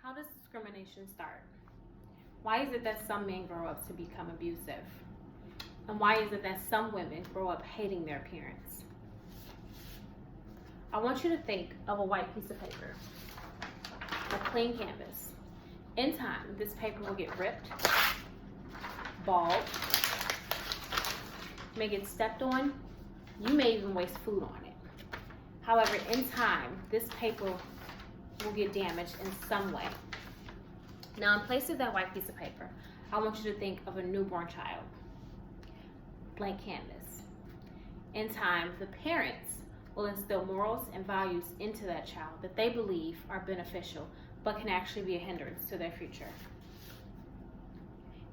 How does discrimination start? Why is it that some men grow up to become abusive? And why is it that some women grow up hating their parents? I want you to think of a white piece of paper, a clean canvas. In time, this paper will get ripped, bald, may get stepped on, you may even waste food on it. However, in time, this paper will get damaged in some way. Now, in place of that white piece of paper, I want you to think of a newborn child. Blank canvas. In time, the parents will instill morals and values into that child that they believe are beneficial, but can actually be a hindrance to their future.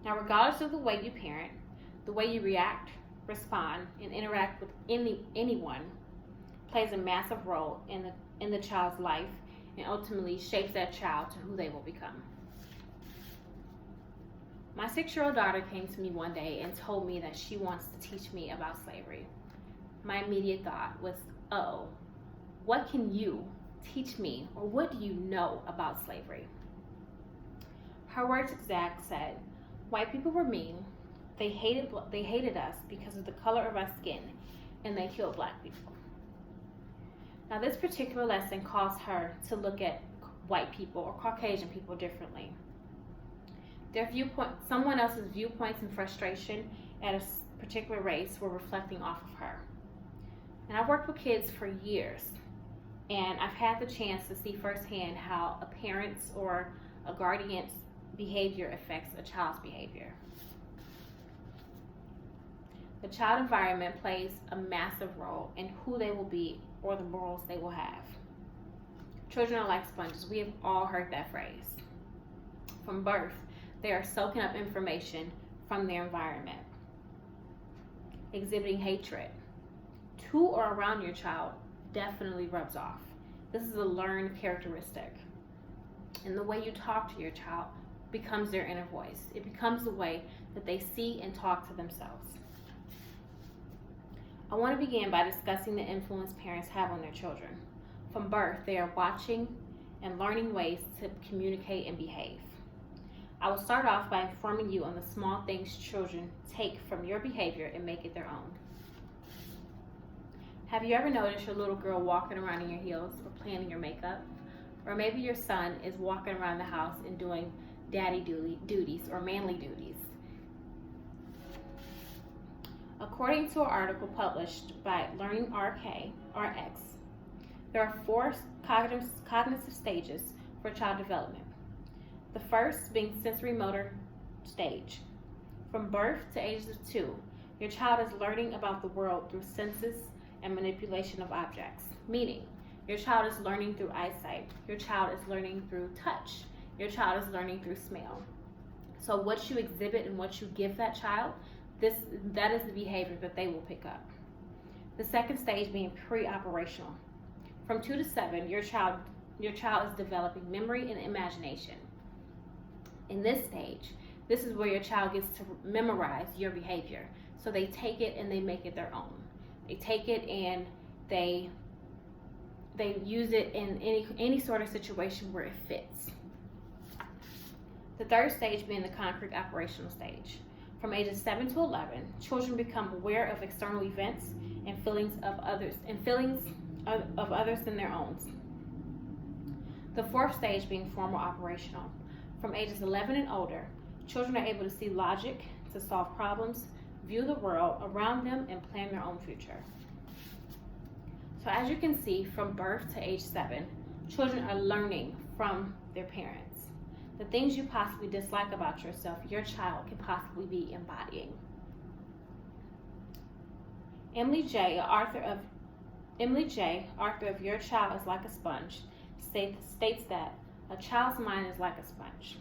Now, regardless of the way you parent, the way you react, respond, and interact with anyone plays a massive role in the child's life and ultimately shapes that child to who they will become. My 6-year-old daughter came to me one day and told me that she wants to teach me about slavery. My immediate thought was, oh, what can you teach me, or what do you know about slavery? Her words exact said, white people were mean, they hated us because of the color of our skin, and they killed black people. Now, this particular lesson caused her to look at white people or Caucasian people differently. Their viewpoint, someone else's viewpoints and frustration at a particular race were reflecting off of her. And I've worked with kids for years, and I've had the chance to see firsthand how a parent's or a guardian's behavior affects a child's behavior. The child environment plays a massive role in who they will be or the morals they will have. Children are like sponges. We have all heard that phrase. From birth, they are soaking up information from their environment. Exhibiting hatred to or around your child definitely rubs off. This is a learned characteristic. And the way you talk to your child becomes their inner voice. It becomes the way that they see and talk to themselves. I want to begin by discussing the influence parents have on their children. From birth, they are watching and learning ways to communicate and behave. I will start off by informing you on the small things children take from your behavior and make it their own. Have you ever noticed your little girl walking around in your heels or playing in your makeup? Or maybe your son is walking around the house and doing daddy duties or manly duties. According to an article published by Learning RX, there are 4 cognitive stages for child development. The first being sensory motor stage. From birth to ages of 2, your child is learning about the world through senses and manipulation of objects, meaning your child is learning through eyesight, your child is learning through touch, your child is learning through smell. So what you exhibit and what you give that child, that is the behavior that they will pick up. The second stage being pre-operational. From 2 to 7, your child is developing memory and imagination. In this stage, this is where your child gets to memorize your behavior. So they take it and they make it their own. They take it and they use it in any sort of situation where it fits. The third stage being the concrete operational stage. From ages 7 to 11, children become aware of external events and feelings of others than their own. The fourth stage being formal operational. From ages 11 and older, children are able to see logic, to solve problems, view the world around them, and plan their own future. So as you can see, from birth to age 7, children are learning from their parents. The things you possibly dislike about yourself, your child can possibly be embodying. Emily J., author of Your Child is Like a Sponge, states that a child's mind is like a sponge,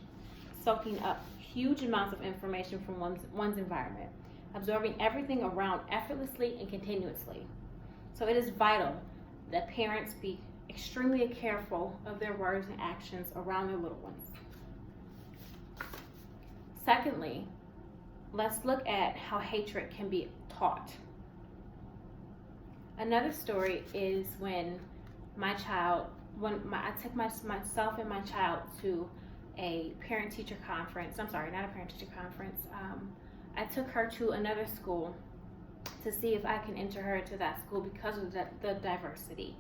soaking up huge amounts of information from one's environment, absorbing everything around effortlessly and continuously. So it is vital that parents be extremely careful of their words and actions around their little ones. Secondly, let's look at how hatred can be taught. Another story is when my child I took myself and my child to a parent-teacher conference. I'm sorry, not a parent-teacher conference. I took her to another school to see if I can enter her into that school because of the diversity.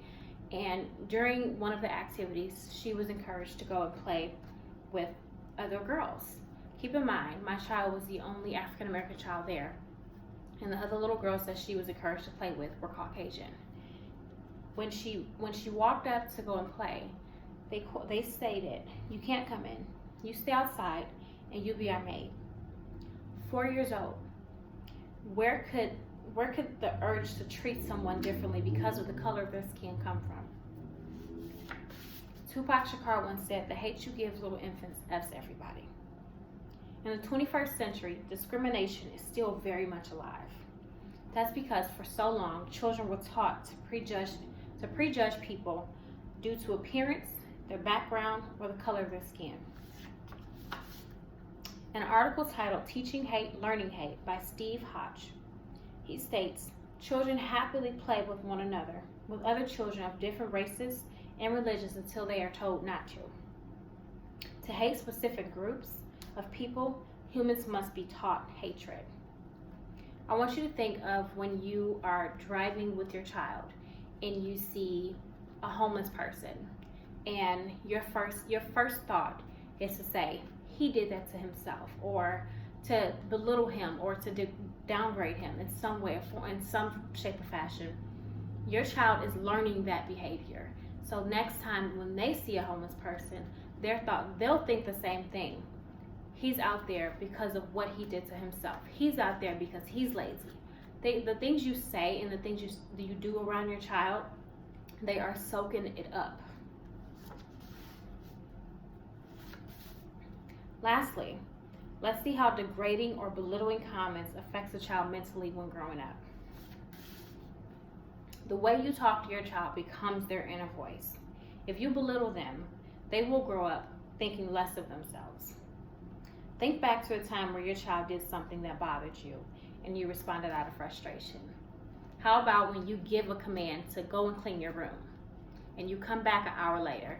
And during one of the activities, she was encouraged to go and play with other girls. Keep in mind, my child was the only African American child there, and the other little girls that she was encouraged to play with were Caucasian. When she walked up to go and play, they stated, "You can't come in. You stay outside, and you be our maid." 4 years old. Where could the urge to treat someone differently because of the color of their skin come from? Tupac Shakur once said, "The hate you give little infants F's everybody." In the 21st century, discrimination is still very much alive. That's because for so long, children were taught to prejudge people due to appearance, their background, or the color of their skin. An article titled "Teaching Hate, Learning Hate" by Steve Hodge. He states, "Children happily play with one another, with other children of different races and religions until they are told not to. To hate specific groups of people, humans must be taught hatred." I want you to think of when you are driving with your child and you see a homeless person, and your first thought is to say, "He did that to himself," or to belittle him, or to downgrade him in some way, or in some shape or fashion. Your child is learning that behavior. So next time when they see a homeless person, they'll think the same thing. He's out there because of what he did to himself. He's out there because he's lazy. The things you say and the things you do around your child, they are soaking it up. Lastly, let's see how degrading or belittling comments affects a child mentally when growing up. The way you talk to your child becomes their inner voice. If you belittle them, they will grow up thinking less of themselves. Think back to a time where your child did something that bothered you and you responded out of frustration. How about when you give a command to go and clean your room and you come back an hour later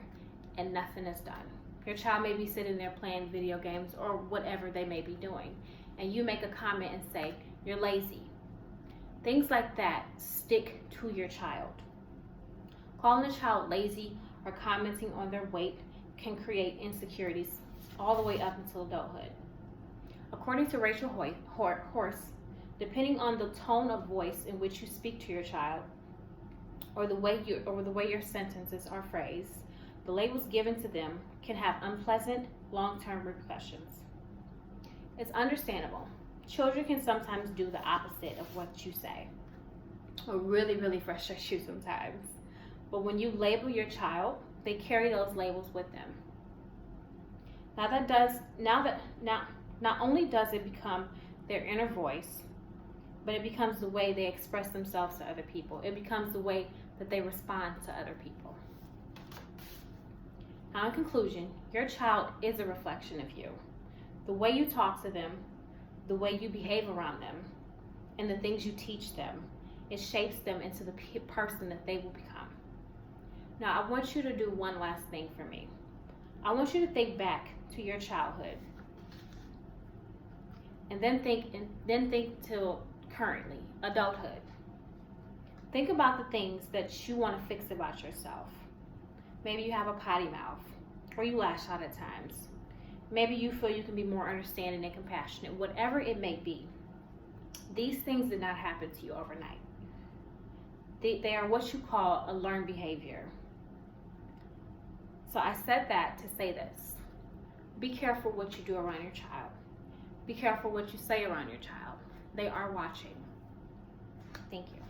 and nothing is done? Your child may be sitting there playing video games or whatever they may be doing, and you make a comment and say, "You're lazy." Things like that stick to your child. Calling a child lazy or commenting on their weight can create insecurities all the way up until adulthood. According to Rachel Horse, depending on the tone of voice in which you speak to your child, or the way your sentences are phrased, the labels given to them can have unpleasant long-term repercussions. It's understandable. Children can sometimes do the opposite of what you say, or really, really frustrate you sometimes. But when you label your child, they carry those labels with them. Not only does it become their inner voice, but it becomes the way they express themselves to other people. It becomes the way that they respond to other people. Now, in conclusion, your child is a reflection of you. The way you talk to them, the way you behave around them, and the things you teach them, it shapes them into the person that they will become. Now, I want you to do one last thing for me. I want you to think back to your childhood, and then think till currently, adulthood. Think about the things that you want to fix about yourself. Maybe you have a potty mouth, or you lash out at times. Maybe you feel you can be more understanding and compassionate. Whatever it may be, these things did not happen to you overnight. They are what you call a learned behavior. So I said that to say this. Be careful what you do around your child. Be careful what you say around your child. They are watching. Thank you.